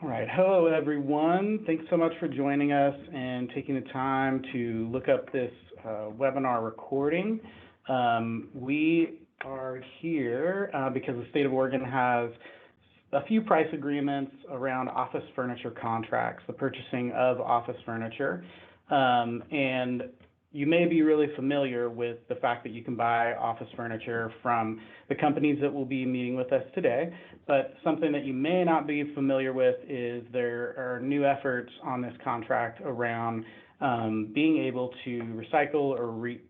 All right. Hello, everyone. Thanks so much for joining us and taking the time to look up this webinar recording. We are here because the state of Oregon has a few price agreements around office furniture contracts, the purchasing of office furniture. And you may be really familiar with the fact that you can buy office furniture from the companies that will be meeting with us today, but something that you may not be familiar with is there are new efforts on this contract around being able to recycle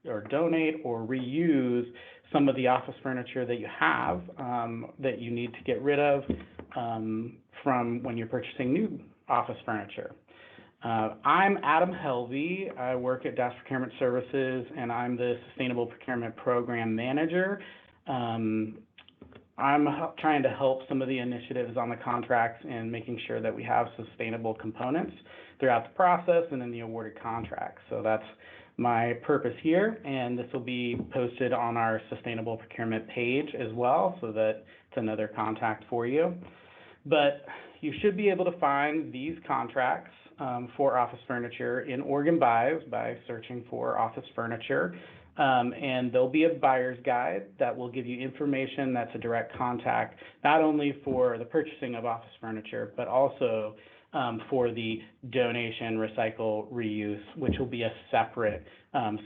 or donate or reuse some of the office furniture that you have that you need to get rid of from when you're purchasing new office furniture. I'm Adam Helvey. I work at Dash Procurement Services, and I'm the Sustainable Procurement Program Manager. I'm trying to help some of the initiatives on the contracts and making sure that we have sustainable components throughout the process and in the awarded contracts. So that's my purpose here, and this will be posted on our Sustainable Procurement page as well, so that it's another contact for you. But you should be able to find these contracts for office furniture in Oregon Buys by searching for office furniture. And there'll be a buyer's guide that will give you information that's a direct contact, not only for the purchasing of office furniture, but also for the donation, recycle, reuse, which will be a separate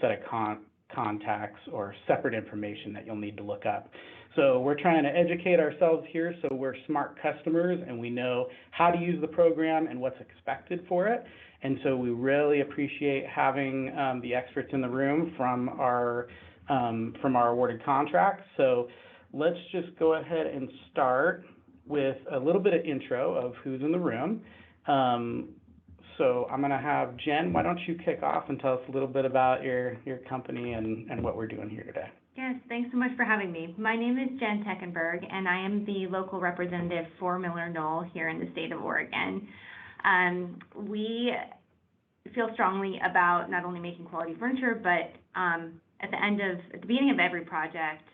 set of contacts or separate information that you'll need to look up. So we're trying to educate ourselves here so we're smart customers and we know how to use the program and what's expected for it. And so we really appreciate having the experts in the room from our awarded contracts. So let's just go ahead and start with a little bit of intro of who's in the room. So I'm going to have Jen, why don't you kick off and tell us a little bit about your company and what we're doing here today. Yes, thanks so much for having me. My name is Jen Teckenberg, and I am the local representative for Miller Knoll here in the state of Oregon. We feel strongly about not only making quality furniture, but at the beginning of every project,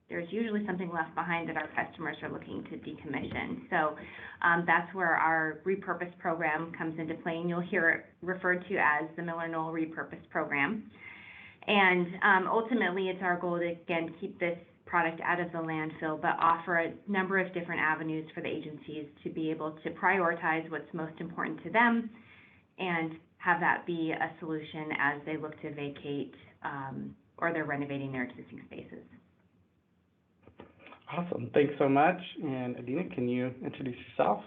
there's usually something left behind that our customers are looking to decommission. So that's where our Repurpose program comes into play, and you'll hear it referred to as the Miller Knoll Repurpose program. And ultimately, it's our goal to, again, keep this product out of the landfill, but offer a number of different avenues for the agencies to be able to prioritize what's most important to them and have that be a solution as they look to vacate or they're renovating their existing spaces. Awesome. Thanks so much. And Adina, can you introduce yourself?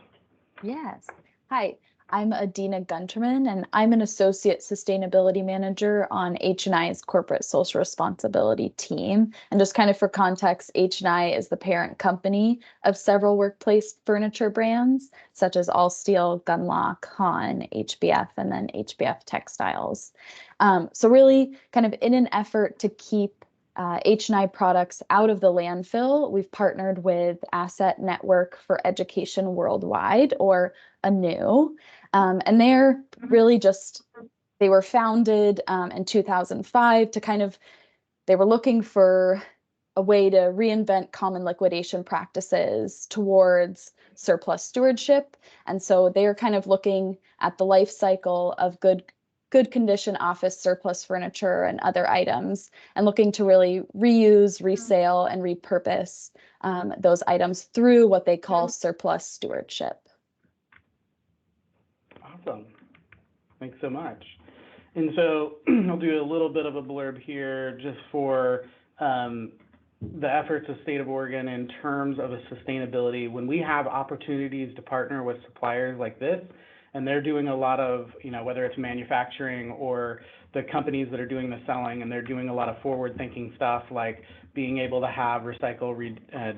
Yes. Hi, I'm Adina Gunterman, and I'm an Associate Sustainability Manager on H&I's Corporate Social Responsibility team. And just kind of for context, H&I is the parent company of several workplace furniture brands, such as All Steel, Gunlock, Hahn, HBF, and then HBF Textiles. So really kind of in an effort to keep H&I products out of the landfill, we've partnered with Asset Network for Education Worldwide, or ANEW, and they're really they were founded in 2005 to they were looking for a way to reinvent common liquidation practices towards surplus stewardship. And so they're kind of looking at the life cycle of good condition office surplus furniture and other items, and looking to really reuse, resale, and repurpose those items through what they call surplus stewardship. Awesome. Thanks so much. And so I'll do a little bit of a blurb here just for the efforts of the state of Oregon in terms of a sustainability. When we have opportunities to partner with suppliers like this, and they're doing a lot of, whether it's manufacturing or the companies that are doing the selling, and they're doing a lot of forward-thinking stuff like being able to have recycle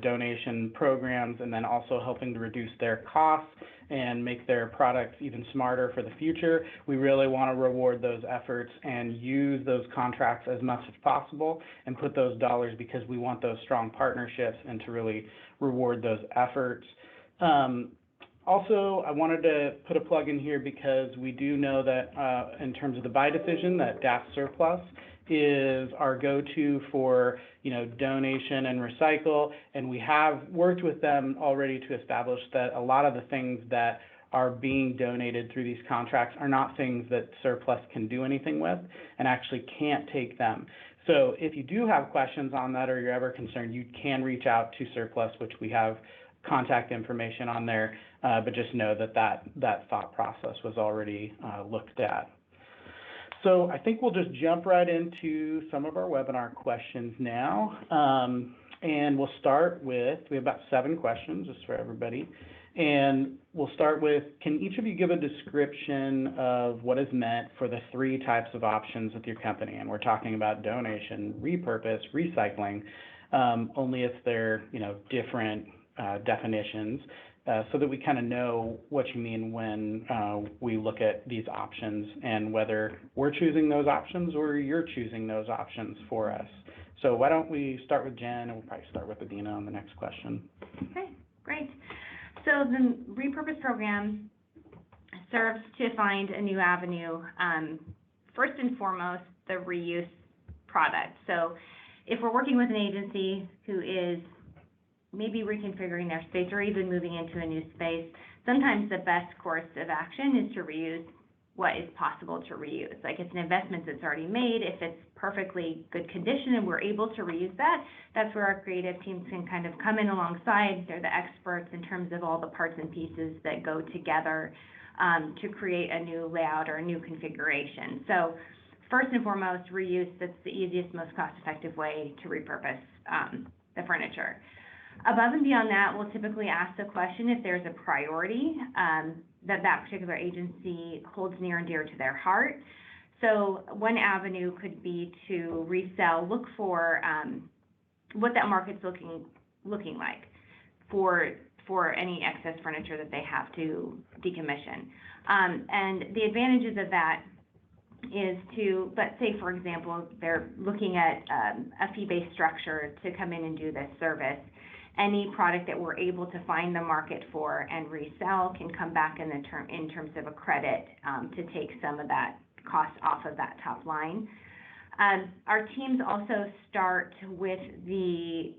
donation programs, and then also helping to reduce their costs and make their products even smarter for the future. We really want to reward those efforts and use those contracts as much as possible and put those dollars, because we want those strong partnerships and to really reward those efforts. Also, I wanted to put a plug in here because we do know that in terms of the buy decision, that DAS Surplus is our go-to for donation and recycle, and we have worked with them already to establish that a lot of the things that are being donated through these contracts are not things that surplus can do anything with and actually can't take them. So if you do have questions on that or you're ever concerned, you can reach out to surplus, which we have contact information on there, but just know that thought process was already looked at. So I think we'll just jump right into some of our webinar questions now. And we'll start with, we have about 7 questions just for everybody. And we'll start with, can each of you give a description of what is meant for the 3 types of options with your company? And we're talking about donation, repurpose, recycling, only if they're, different definitions, so that we kind of know what you mean when we look at these options and whether we're choosing those options or you're choosing those options for us. So why don't we start with Jen, and we'll probably start with Adina on the next question. Okay, great. So the Repurpose program serves to find a new avenue, first and foremost, the reuse product. So if we're working with an agency who is maybe reconfiguring their space or even moving into a new space, sometimes the best course of action is to reuse what is possible to reuse. Like, it's an investment that's already made. If it's perfectly good condition and we're able to reuse that, that's where our creative teams can kind of come in alongside. They're the experts in terms of all the parts and pieces that go together to create a new layout or a new configuration. So first and foremost, reuse. That's the easiest, most cost-effective way to repurpose the furniture. Above and beyond that, we'll typically ask the question if there's a priority that particular agency holds near and dear to their heart. So one avenue could be to resell, look for what that market's looking like for any excess furniture that they have to decommission. And the advantages of that is to, let's say, for example, they're looking at a fee-based structure to come in and do this service. Any product that we're able to find the market for and resell can come back in terms of a credit to take some of that cost off of that top line. Our teams also start with the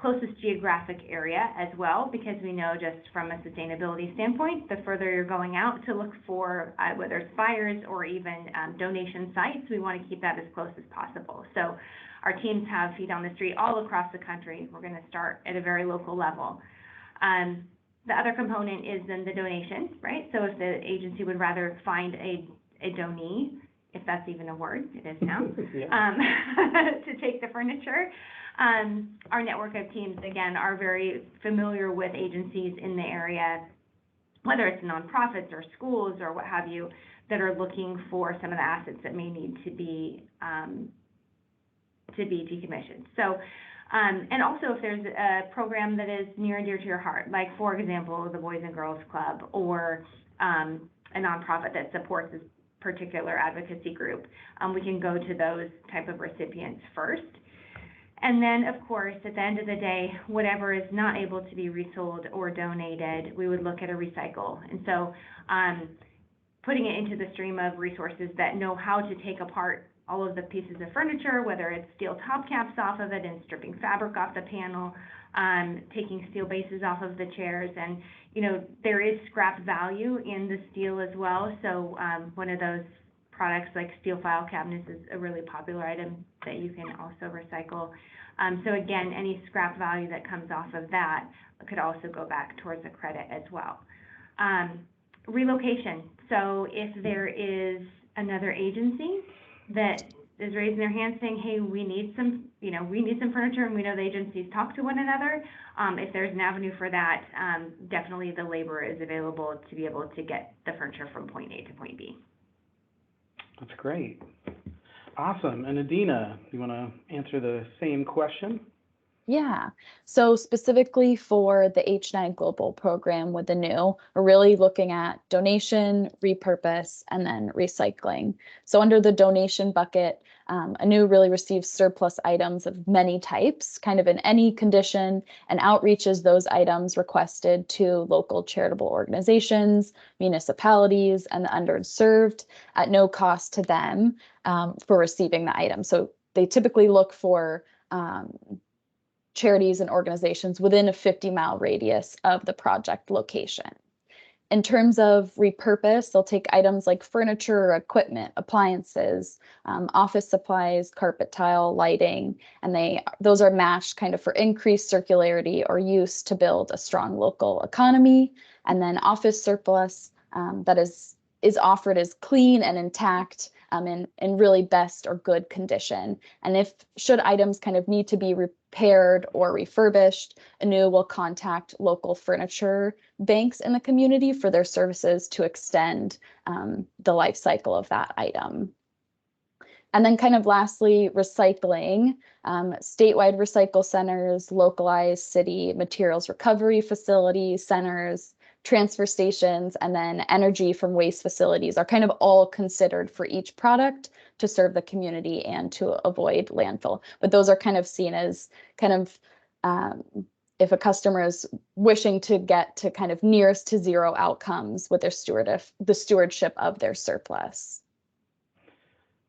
closest geographic area as well, because we know just from a sustainability standpoint, the further you're going out to look for whether it's buyers or even donation sites, we want to keep that as close as possible. So our teams have feet on the street all across the country. We're going to start at a very local level. The other component is then the donation, right? So if the agency would rather find a donee, if that's even a word, it is now, to take the furniture. Our network of teams, again, are very familiar with agencies in the area, whether it's nonprofits or schools or what have you, that are looking for some of the assets that may need to be decommissioned. So, and also if there's a program that is near and dear to your heart, like, for example, the Boys and Girls Club or a nonprofit that supports this particular advocacy group, we can go to those type of recipients first. And then, of course, at the end of the day, whatever is not able to be resold or donated, we would look at a recycle. And so putting it into the stream of resources that know how to take apart all of the pieces of furniture, whether it's steel top caps off of it and stripping fabric off the panel, taking steel bases off of the chairs. And, there is scrap value in the steel as well. So one of those products like steel file cabinets is a really popular item that you can also recycle. So again, any scrap value that comes off of that could also go back towards a credit as well. Relocation. So if there is another agency that is raising their hand saying, hey, we need some furniture, and we know the agencies talk to one another, if there's an avenue for that, definitely the labor is available to be able to get the furniture from point A to point B. That's great. Awesome. And Adina, you want to answer the same question? Yeah. So specifically for the H9 Global program with the new, we're really looking at donation, repurpose, and then recycling. So under the donation bucket, Anu really receives surplus items of many types, kind of in any condition, and outreaches those items requested to local charitable organizations, municipalities, and the underserved at no cost to them for receiving the item. So they typically look for charities and organizations within a 50-mile radius of the project location. In terms of repurpose, they'll take items like furniture, equipment, appliances, office supplies, carpet tile, lighting, and those are matched kind of for increased circularity or use to build a strong local economy. And then office surplus that is offered as clean and intact, in really best or good condition. And should items kind of need to be repaired or refurbished, ANU will contact local furniture banks in the community for their services to extend the life cycle of that item. And then kind of lastly, recycling, statewide recycle centers, localized city materials recovery facilities, centers, transfer stations, and then energy from waste facilities are kind of all considered for each product to serve the community and to avoid landfill. But those are kind of seen as kind of if a customer is wishing to get to kind of nearest to zero outcomes with the stewardship of their surplus.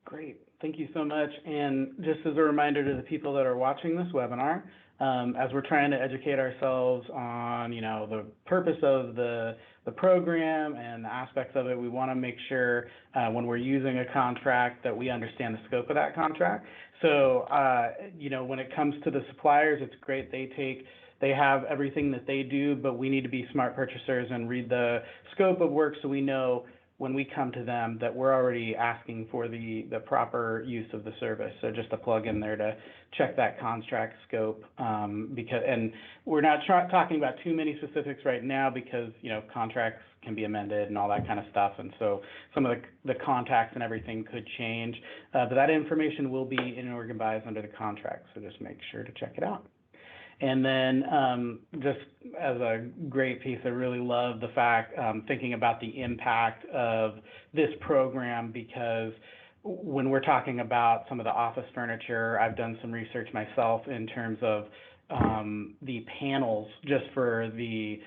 Great, thank you so much. And just as a reminder to the people that are watching this webinar, as we're trying to educate ourselves on, the purpose of the program and the aspects of it, we want to make sure when we're using a contract that we understand the scope of that contract. So, when it comes to the suppliers, it's great. They have everything that they do, but we need to be smart purchasers and read the scope of work so we know when we come to them that we're already asking for the proper use of the service. So just a plug in there to check that contract scope, and we're not talking about too many specifics right now because contracts can be amended and all that kind of stuff, and so some of the contacts and everything could change, but that information will be inorganized under the contract, so just make sure to check it out. And then just as a great piece, I really love the fact, thinking about the impact of this program, because when we're talking about some of the office furniture, I've done some research myself in terms of the panels just for the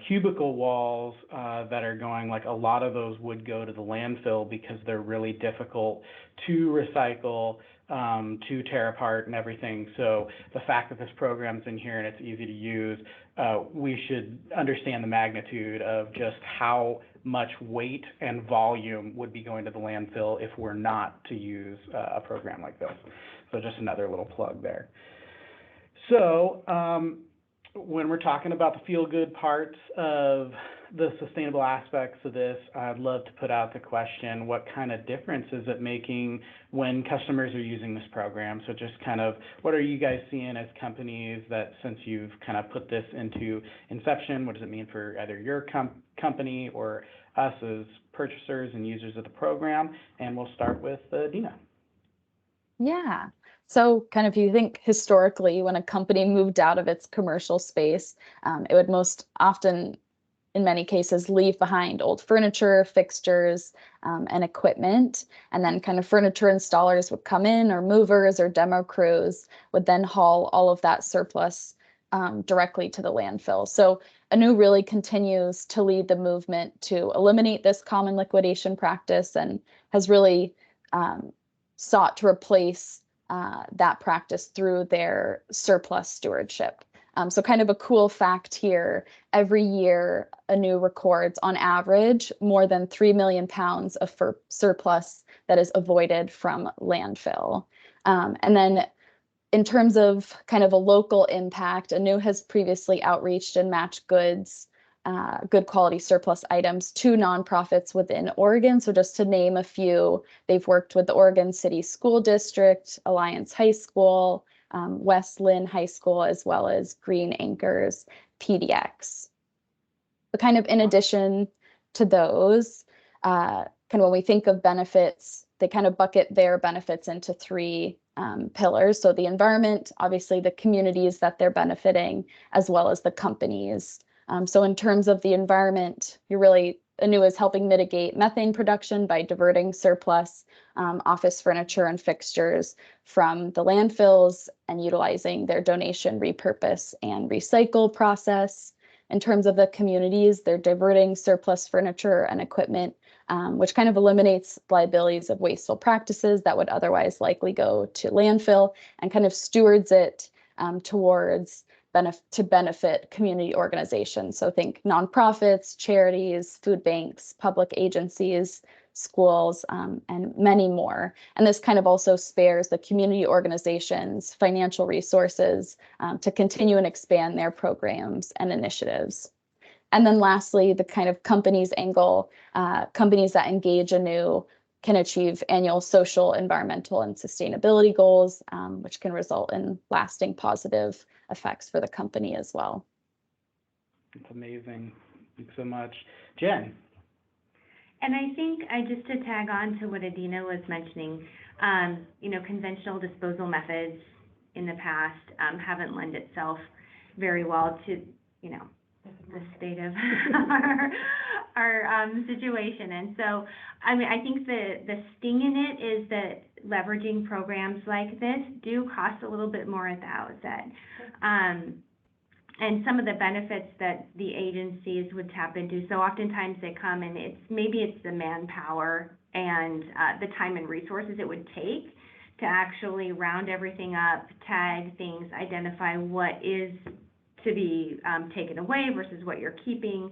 cubicle walls that are going, like a lot of those would go to the landfill because they're really difficult to recycle, to tear apart and everything. So the fact that this program's in here and it's easy to use, we should understand the magnitude of just how much weight and volume would be going to the landfill if we're not to use a program like this. So just another little plug there. So when we're talking about the feel-good parts of the sustainable aspects of this, I'd love to put out the question, what kind of difference is it making when customers are using this program? So just kind of, what are you guys seeing as companies that, since you've kind of put this into inception, what does it mean for either your company or us as purchasers and users of the program? And we'll start with Dina. Yeah. So kind of, you think historically, when a company moved out of its commercial space, it would most often, in many cases, leave behind old furniture, fixtures, and equipment. And then kind of furniture installers would come in, or movers or demo crews would then haul all of that surplus directly to the landfill. So ANU really continues to lead the movement to eliminate this common liquidation practice, and has really sought to replace that practice through their surplus stewardship. So kind of a cool fact here, every year ANU records on average more than 3 million pounds of surplus that is avoided from landfill. And then in terms of kind of a local impact, ANU has previously outreached and matched good quality surplus items to nonprofits within Oregon. So just to name a few, they've worked with the Oregon City School District, Alliance High School, West Lynn High School, as well as Green Anchors PDX. So kind of in addition to those, kind of when we think of benefits, they kind of bucket their benefits into three pillars. So the environment, obviously the communities that they're benefiting, as well as the companies. So in terms of the environment, ANU is helping mitigate methane production by diverting surplus office furniture and fixtures from the landfills and utilizing their donation, repurpose, and recycle process. In terms of the communities, they're diverting surplus furniture and equipment, which kind of eliminates liabilities of wasteful practices that would otherwise likely go to landfill, and kind of stewards it towards benefit community organizations. So think nonprofits, charities, food banks, public agencies, schools, and many more. And this kind of also spares the community organizations financial resources to continue and expand their programs and initiatives. And then lastly, the kind of companies angle, companies that engage anew can achieve annual social, environmental, and sustainability goals, which can result in lasting positive effects for the company as well. It's amazing. Thanks so much. Jen. And I think just to tag on to what Adina was mentioning, conventional disposal methods in the past haven't lent itself very well to, the state of our situation. And so, I think the sting in it is that leveraging programs like this do cost a little bit more at the outset. And some of the benefits that the agencies would tap into, so oftentimes they come and it's the manpower and the time and resources it would take to actually round everything up, tag things, identify what is to be taken away versus what you're keeping.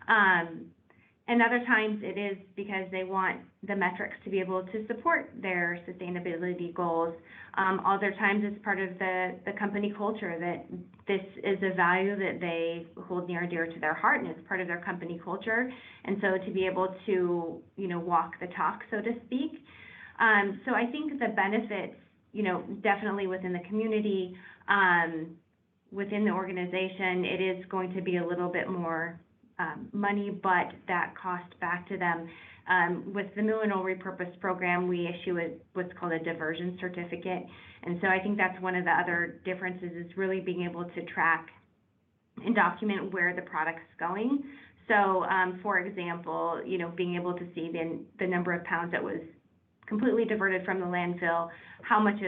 And other times it is because they want the metrics to be able to support their sustainability goals. Other times it's part of the company culture that this is a value that they hold near and dear to their heart, and it's part of their company culture. And so to be able to, walk the talk, so to speak. So I think the benefits, definitely within the community, within the organization, it is going to be a little bit more money, but that cost back to them. With the Mill and Knoll Repurpose program, we issue what's called a diversion certificate. And so I think that's one of the other differences, is really being able to track and document where the product's going. So, for example, being able to see the number of pounds that was completely diverted from the landfill, how much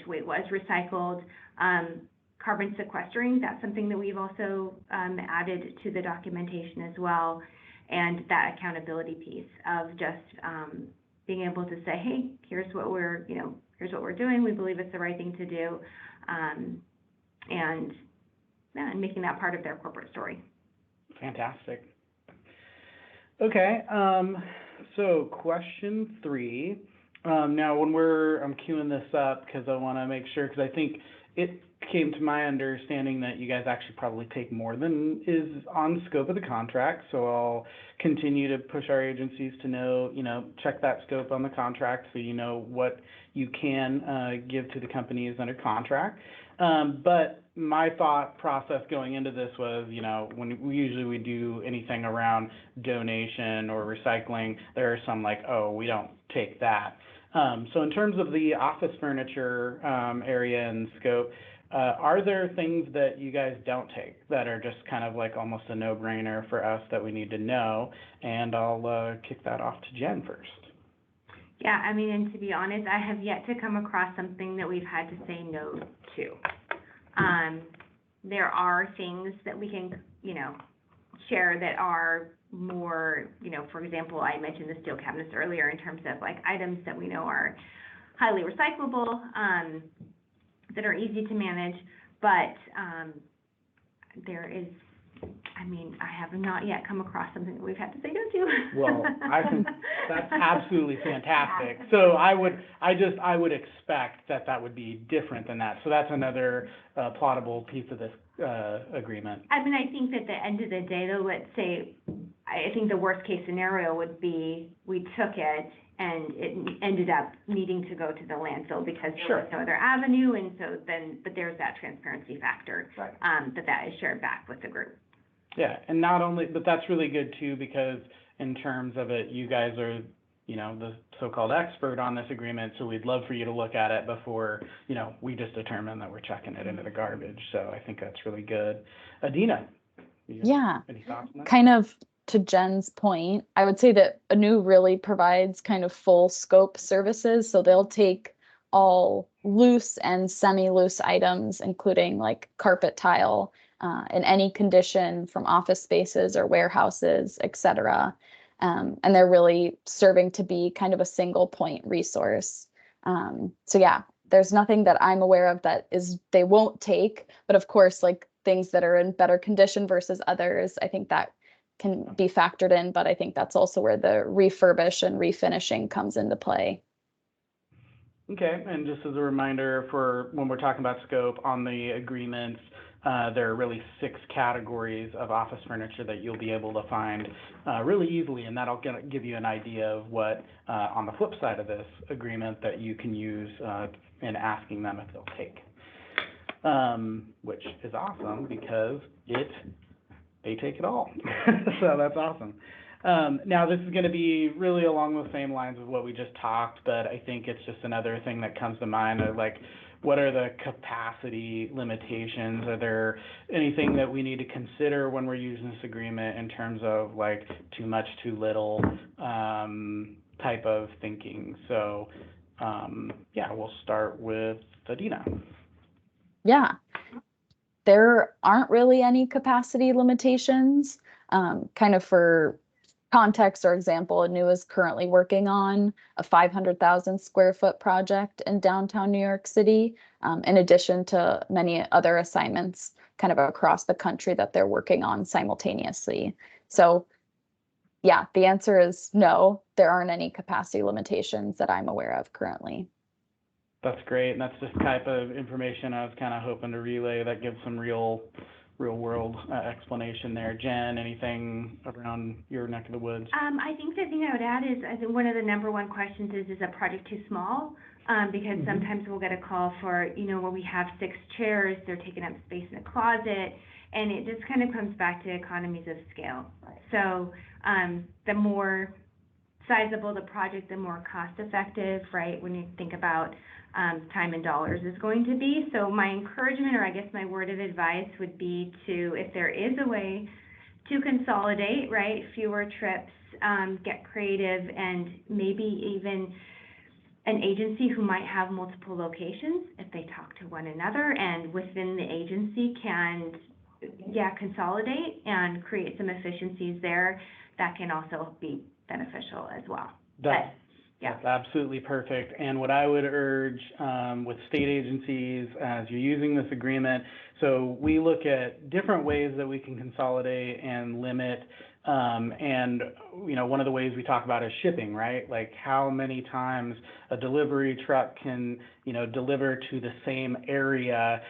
weight was recycled, carbon sequestering, that's something that we've also added to the documentation as well, and that accountability piece of just being able to say, hey, here's what we're doing. We believe it's the right thing to do, and making that part of their corporate story. Fantastic. Okay, so question 3. Now, when I'm queuing this up because I want to make sure, because I think it came to my understanding that you guys actually probably take more than is on scope of the contract. So I'll continue to push our agencies to know, check that scope on the contract so you know what you can give to the companies under contract. But my thought process going into this was, when we do anything around donation or recycling, there are some like, oh, we don't take that. So in terms of the office furniture area and scope, are there things that you guys don't take that are just kind of like almost a no-brainer for us that we need to know? And I'll kick that off to Jen first. Yeah, and to be honest, I have yet to come across something that we've had to say no to. There are things that we can, share that are more, for example, I mentioned the steel cabinets earlier in terms of like items that we know are highly recyclable, that are easy to manage, but there is, I have not yet come across something that we've had to say no to. Well, I think that's absolutely fantastic. So I would expect that would be different than that. So that's another plottable piece of this agreement. I think that at the end of the day, though, let's say, I think the worst case scenario would be we took it and it ended up needing to go to the landfill because there was no other avenue, and so but there's that transparency factor, right. that is shared back with the group. Yeah, and but that's really good too, because in terms of it, you guys are, the so-called expert on this agreement, so we'd love for you to look at it before, we just determine that we're checking it into the garbage. So I think that's really good. Adina, any thoughts on that? Kind of to Jen's point, I would say that Anu really provides kind of full scope services. So they'll take all loose and semi-loose items, including like carpet tile, in any condition from office spaces or warehouses, et cetera. And they're really serving to be kind of a single point resource. So yeah, there's nothing that I'm aware of that they won't take, but of course, like things that are in better condition versus others. I think that can be factored in, but I think that's also where the refurbish and refinishing comes into play. Okay, and just as a reminder for when we're talking about scope on the agreements, there are really 6 categories of office furniture that you'll be able to find really easily, and that'll give you an idea of what, on the flip side of this agreement, that you can use in asking them if they'll take, which is awesome because they take it all. So that's awesome. Now, this is going to be really along the same lines of what we just talked, but I think it's just another thing that comes to mind of like, what are the capacity limitations? Are there anything that we need to consider when we're using this agreement in terms of like too much, too little type of thinking? So, yeah, we'll start with Adina. Yeah, there aren't really any capacity limitations. Kind of for context or example, Anu is currently working on a 500,000 square foot project in downtown New York City, in addition to many other assignments kind of across the country that they're working on simultaneously. So yeah, the answer is no, there aren't any capacity limitations that I'm aware of currently. That's great, and that's just type of information I was kind of hoping to relay that gives some real world explanation there. Jen, anything around your neck of the woods? I think the thing I would add is, I think one of the number one questions is a project too small? Because sometimes we'll get a call for, where we have 6 chairs, they're taking up space in the closet, and it just kind of comes back to economies of scale. So the more sizable the project, the more cost effective, right, when you think about time and dollars is going to be. So my encouragement, or I guess my word of advice would be to, if there is a way to consolidate, right, fewer trips, get creative, and maybe even an agency who might have multiple locations, if they talk to one another and within the agency can, consolidate and create some efficiencies there, that can also be beneficial as well. That's absolutely perfect. And what I would urge with state agencies as you're using this agreement, so we look at different ways that we can consolidate and limit. And, one of the ways we talk about is shipping, right? Like how many times a delivery truck can, deliver to the same area,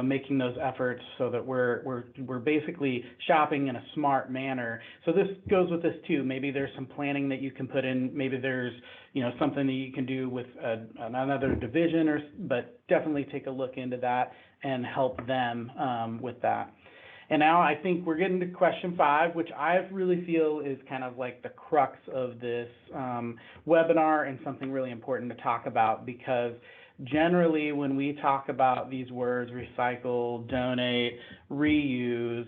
making those efforts so that we're basically shopping in a smart manner. So this goes with this too. Maybe there's some planning that you can put in. Maybe there's, something that you can do with another division, but definitely take a look into that and help them with that. And now I think we're getting to question 5, which I really feel is kind of like the crux of this webinar and something really important to talk about, because generally when we talk about these words, recycle, donate, reuse,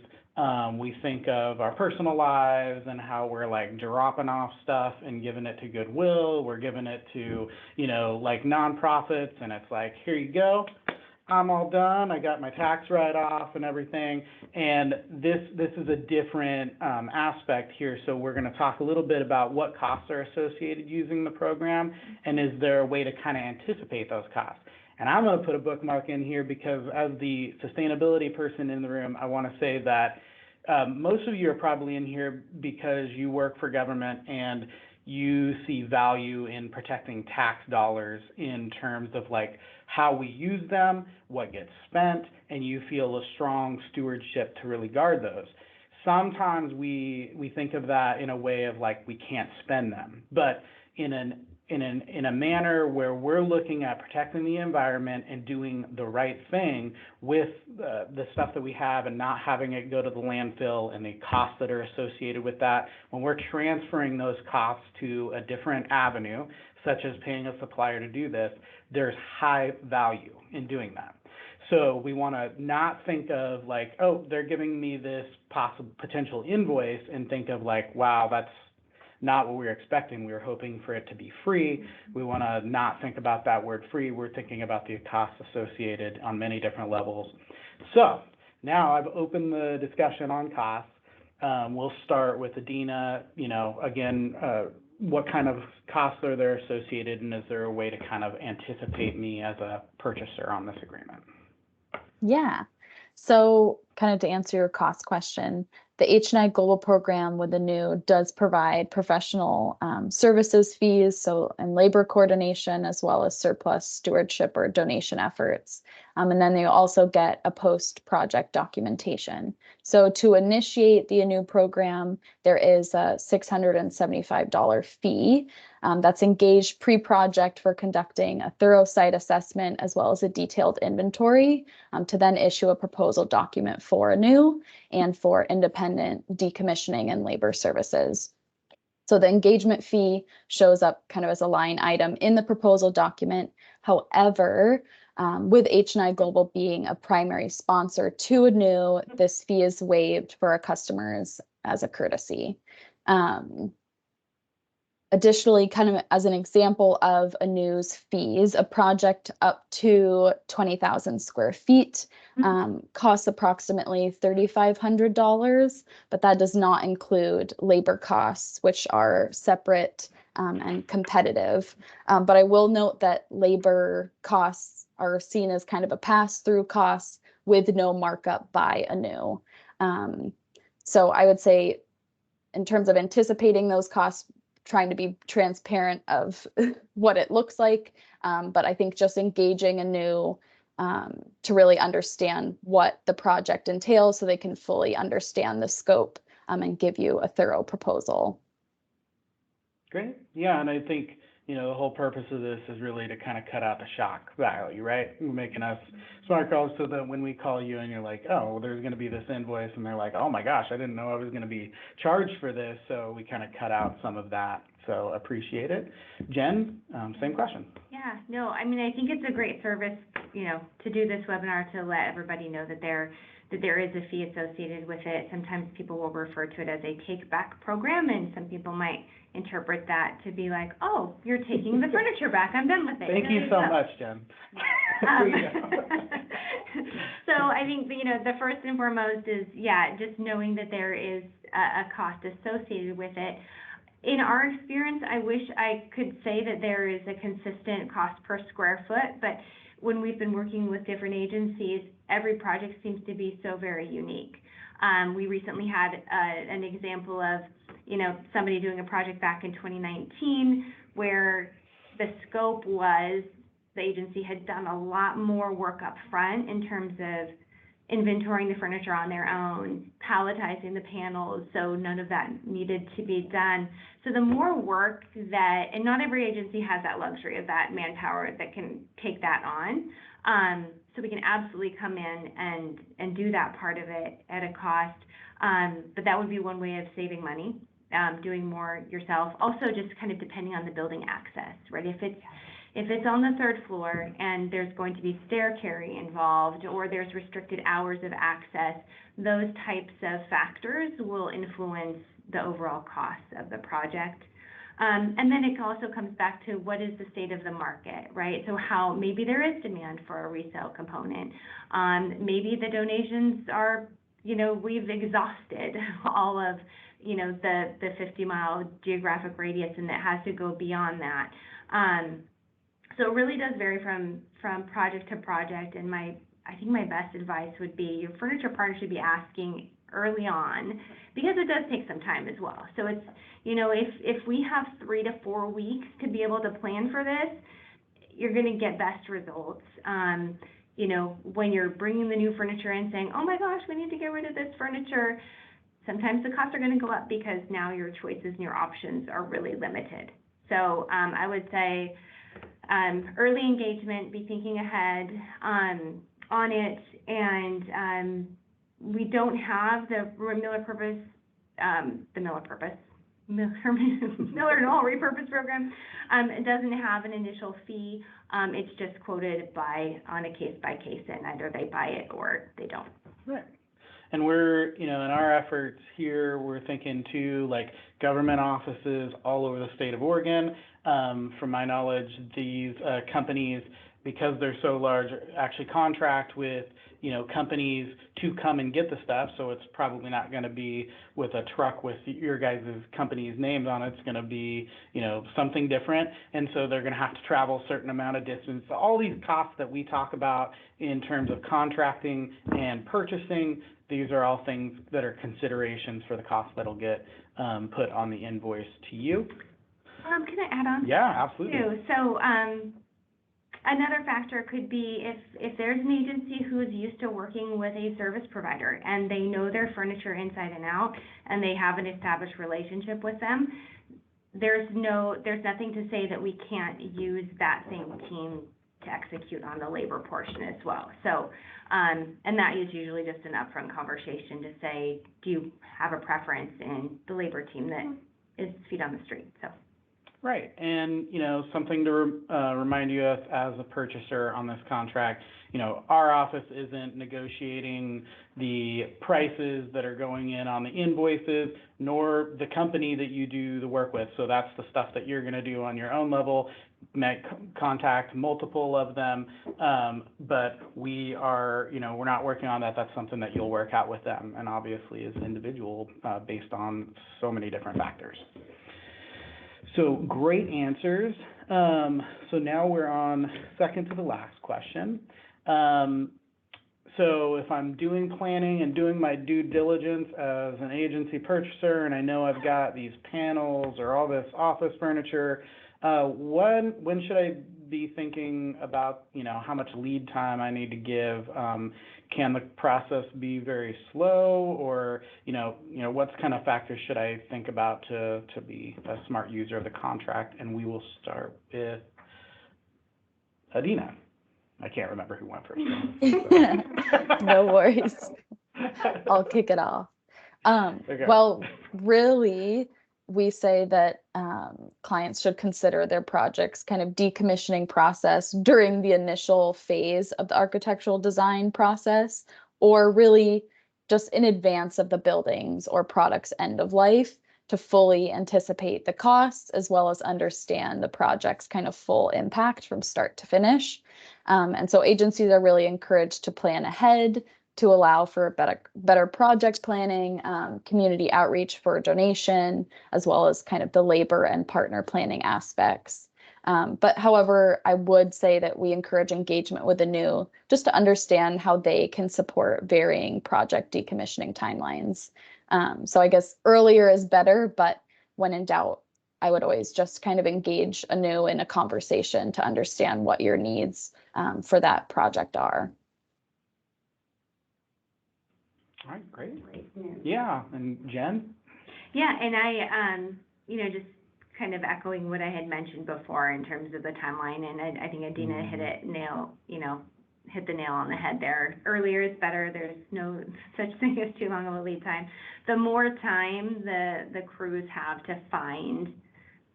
we think of our personal lives and how we're like dropping off stuff and giving it to Goodwill. We're giving it to, like nonprofits, and it's like, here you go. I'm all done. I got my tax write-off and everything. And this is a different aspect here. So we're going to talk a little bit about what costs are associated using the program, and is there a way to kind of anticipate those costs. And I'm going to put a bookmark in here because as the sustainability person in the room, I want to say that most of you are probably in here because you work for government and you see value in protecting tax dollars in terms of like how we use them, what gets spent, and you feel a strong stewardship to really guard those. Sometimes we think of that in a way of like we can't spend them, but in a manner where we're looking at protecting the environment and doing the right thing with the stuff that we have and not having it go to the landfill and the costs that are associated with that. When we're transferring those costs to a different avenue, such as paying a supplier to do this, there's high value in doing that. So we want to not think of like, oh, they're giving me this potential invoice, and think of like, wow, that's not what we were expecting. We were hoping for it to be free. We want to not think about that word free. We're thinking about the costs associated on many different levels. So now I've opened the discussion on costs. We'll start with Adina. Again, what kind of costs are there associated, and is there a way to kind of anticipate me as a purchaser on this agreement? Yeah. So kind of to answer your cost question, the H&I Global Program with the new does provide professional services fees, so and labor coordination, as well as surplus stewardship or donation efforts. And then they also get a post-project documentation. So to initiate the new program, there is a $675 fee that's engaged pre-project for conducting a thorough site assessment as well as a detailed inventory to then issue a proposal document for a new and for independent decommissioning and labor services. So the engagement fee shows up kind of as a line item in the proposal document. However, with H&I Global being a primary sponsor to a new, this fee is waived for our customers as a courtesy. Additionally, kind of as an example of a new's fees, a project up to 20,000 square feet costs approximately $3,500, but that does not include labor costs, which are separate and competitive. But I will note that labor costs are seen as kind of a pass-through cost with no markup by a new. So I would say in terms of anticipating those costs, trying to be transparent of what it looks like. But I think just engaging anew to really understand what the project entails so they can fully understand the scope and give you a thorough proposal. Great. Yeah, and I think, the whole purpose of this is really to kind of cut out the shock value, right? You're making us smart calls so that when we call you and you're like, oh, well, there's going to be this invoice, and they're like, oh my gosh, I didn't know I was going to be charged for this. So we kind of cut out some of that. So appreciate it. Jen, same question. Yeah, no, I mean, I think it's a great service, to do this webinar to let everybody know that there is a fee associated with it. Sometimes people will refer to it as a take-back program, and some people might interpret that to be like, oh, you're taking the furniture back, I'm done with it. Thank you so much, Jen. So I think, the first and foremost is, just knowing that there is a cost associated with it. In our experience, I wish I could say that there is a consistent cost per square foot, but when we've been working with different agencies, every project seems to be so very unique. We recently had an example of, somebody doing a project back in 2019 where the scope was the agency had done a lot more work up front in terms of inventorying the furniture on their own, palletizing the panels, so none of that needed to be done. So the more work that, and not every agency has that luxury of that manpower that can take that on. So we can absolutely come in and do that part of it at a cost. But that would be one way of saving money, doing more yourself. Also, just kind of depending on the building access, right? If it's on the third floor and there's going to be stair carry involved, or there's restricted hours of access, those types of factors will influence the overall cost of the project. And then it also comes back to what is the state of the market, right? So how maybe there is demand for a resale component. Maybe the donations are, we've exhausted all of, the 50-mile geographic radius, and it has to go beyond that. So it really does vary from project to project, and I think my best advice would be your furniture partner should be asking early on, because it does take some time as well. So it's, if we have 3 to 4 weeks to be able to plan for this, you're going to get best results. When you're bringing the new furniture in saying, oh my gosh, we need to get rid of this furniture, sometimes the costs are going to go up because now your choices and your options are really limited. So I would say, early engagement, be thinking ahead on it, and we don't have the Repurpose Miller Knoll Repurpose program. It doesn't have an initial fee. It's just quoted on a case by case, and either they buy it or they don't. Right. And we're, in our efforts here, we're thinking too, like government offices all over the state of Oregon. From my knowledge, these companies because they're so large, actually contract with, companies to come and get the stuff. So it's probably not going to be with a truck with your guys' company's names on it. It's going to be, something different. And so they're going to have to travel a certain amount of distance. So all these costs that we talk about in terms of contracting and purchasing, these are all things that are considerations for the cost that'll get put on the invoice to you. Can I add on? Yeah, absolutely. Too? So another factor could be if there's an agency who is used to working with a service provider and they know their furniture inside and out and they have an established relationship with them, there's nothing to say that we can't use that same team to execute on the labor portion as well. So, and that is usually just an upfront conversation to say, do you have a preference in the labor team that is feet on the street? So. Right, and something to remind you of as a purchaser on this contract, our office isn't negotiating the prices that are going in on the invoices, nor the company that you do the work with. So that's the stuff that you're going to do on your own level, contact multiple of them, but we are, we're not working on that. That's something that you'll work out with them, and obviously as an individual based on so many different factors. So great answers. So now we're on second to the last question. So if I'm doing planning and doing my due diligence as an agency purchaser, and I know I've got these panels or all this office furniture, when should I be thinking about, how much lead time I need to give? Can the process be very slow, or, what kind of factors should I think about to be a smart user of the contract? And we will start with Adina. I can't remember who went first. No worries. I'll kick it off. Okay. Well, really, we say that clients should consider their project's kind of decommissioning process during the initial phase of the architectural design process, or really just in advance of the building's or product's end of life, to fully anticipate the costs as well as understand the project's kind of full impact from start to finish. And so agencies are really encouraged to plan ahead to allow for better project planning, community outreach for donation, as well as kind of the labor and partner planning aspects. But however, I would say that we encourage engagement with the new just to understand how they can support varying project decommissioning timelines. So I guess earlier is better, but when in doubt, I would always just kind of engage anew in a conversation to understand what your needs for that project are. All right, great. Yeah, and Jen? Yeah, and I, just kind of echoing what I had mentioned before in terms of the timeline, and I think Adina hit the nail on the head there. Earlier is better. There's no such thing as too long of a lead time. The more time the crews have to find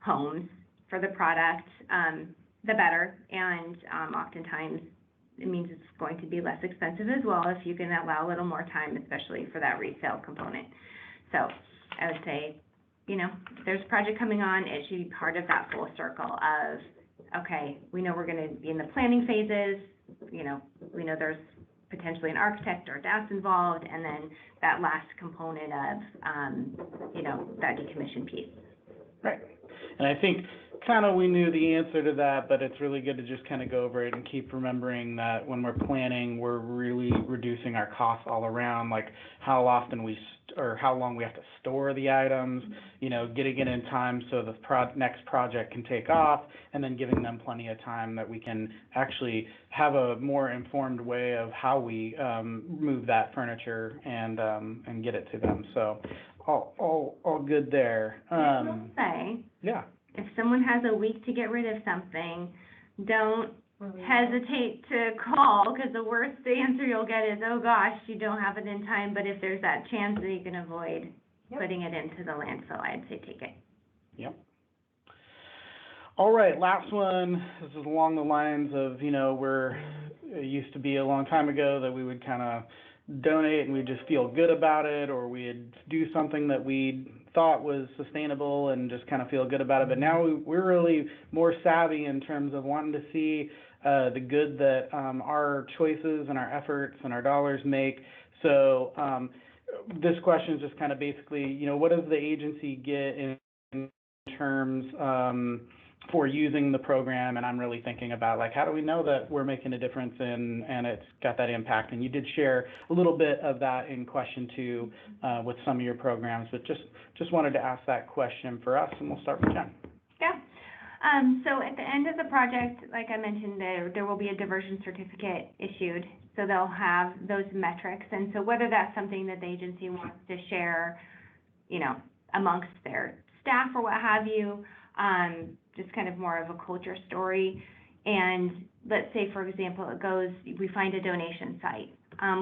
homes for the product, the better, and oftentimes it means it's going to be less expensive as well if you can allow a little more time, especially for that resale component. So I would say, if there's a project coming on, it should be part of that full circle of, okay, we know we're going to be in the planning phases, we know there's potentially an architect or DAS involved, and then that last component of, that decommission piece. Right. And I think kind of we knew the answer to that, but it's really good to just kind of go over it and keep remembering that when we're planning, we're really reducing our costs all around, like how often or how long we have to store the items, getting it in time so the next project can take off, and then giving them plenty of time that we can actually have a more informed way of how we move that furniture and get it to them. So all good there. I will say, yeah. If someone has a week to get rid of something, don't hesitate to call, because the worst answer you'll get is, oh gosh, you don't have it in time. But if there's that chance that you can avoid putting it into the landfill, I'd say take it. Yep. All right, last one. This is along the lines of, it used to be a long time ago that we would kind of donate and we just feel good about it, or we'd do something that we thought was sustainable and just kind of feel good about it. But now we're really more savvy in terms of wanting to see the good that our choices and our efforts and our dollars make. So this question is just kind of basically, you know, what does the agency get in terms for using the program? And I'm really thinking about, like, how do we know that we're making a difference and it's got that impact? And you did share a little bit of that in question 2 with some of your programs, but just wanted to ask that question for us, and we'll start with Jen. Yeah. So at the end of the project, like I mentioned, there will be a diversion certificate issued. So they'll have those metrics. And so whether that's something that the agency wants to share, you know, amongst their staff or what have you, just kind of more of a culture story. And let's say, for example, we find a donation site.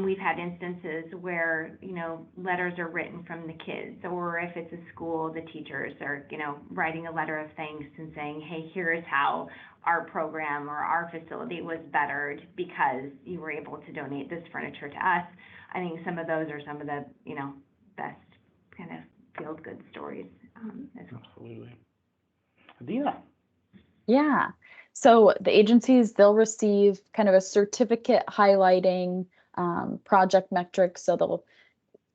We've had instances where, you know, letters are written from the kids, or if it's a school, the teachers are, you know, writing a letter of thanks and saying, hey, here's how our program or our facility was bettered because you were able to donate this furniture to us. I think some of those are some of the, you know, best kind of feel-good stories as well. Absolutely. Adina. Yeah. So the agencies, they'll receive kind of a certificate highlighting project metrics. So they'll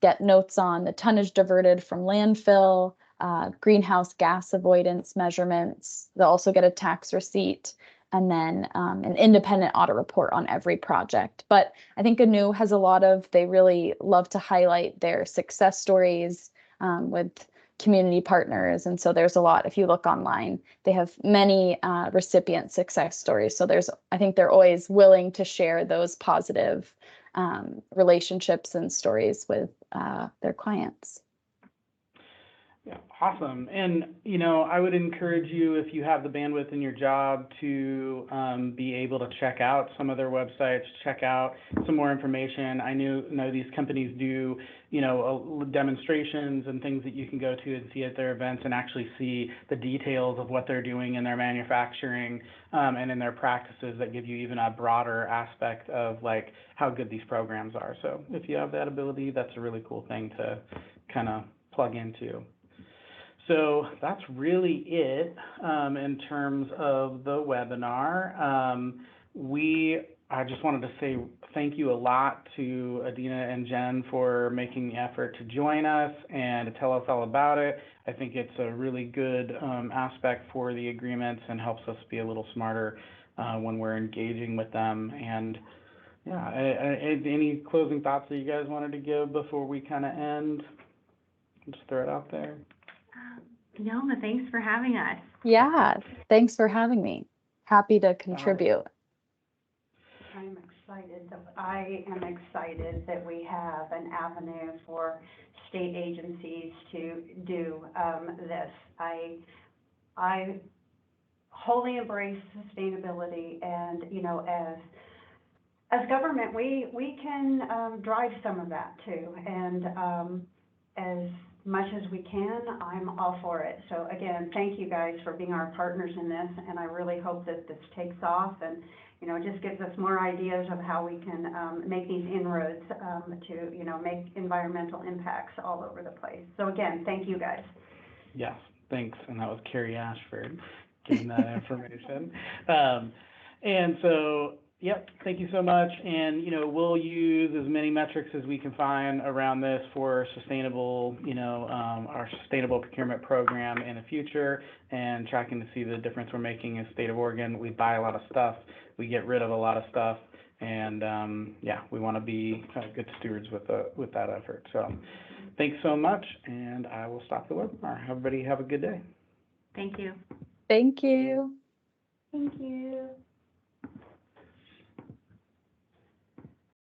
get notes on the tonnage diverted from landfill, greenhouse gas avoidance measurements. They'll also get a tax receipt, and then an independent audit report on every project. But I think ANU has they really love to highlight their success stories with community partners. And so there's a lot, if you look online, they have many recipient success stories. So I think they're always willing to share those positive relationships and stories with their clients. Yeah, awesome. And, you know, I would encourage you, if you have the bandwidth in your job, to be able to check out some of their websites, check out some more information. I know these companies do, you know, demonstrations and things that you can go to and see at their events and actually see the details of what they're doing in their manufacturing and in their practices that give you even a broader aspect of, like, how good these programs are. So if you have that ability, that's a really cool thing to kind of plug into. So that's really it in terms of the webinar. I just wanted to say thank you a lot to Adina and Jen for making the effort to join us and to tell us all about it. I think it's a really good aspect for the agreements and helps us be a little smarter when we're engaging with them. And yeah, any closing thoughts that you guys wanted to give before we kind of end? Just throw it out there. No, but thanks for having us. Yeah, thanks for having me. Happy to contribute. I am excited that we have an avenue for state agencies to do this. I wholly embrace sustainability, and, you know, as government, we can drive some of that too. And as much as we can, I'm all for it. So again, thank you guys for being our partners in this, and I really hope that this takes off and, you know, just gives us more ideas of how we can make these inroads to, you know, make environmental impacts all over the place. So again, thank you guys. Yes, thanks. And that was Carrie Ashford giving that information. And so, yep, thank you so much. And, you know, we'll use as many metrics as we can find around this for sustainable, you know, our sustainable procurement program in the future, and tracking to see the difference we're making in the state of Oregon. We buy a lot of stuff, we get rid of a lot of stuff, and yeah, we want to be good stewards with that effort. So thanks so much, and I will stop the webinar. Everybody have a good day. Thank you. Thank you. Thank you.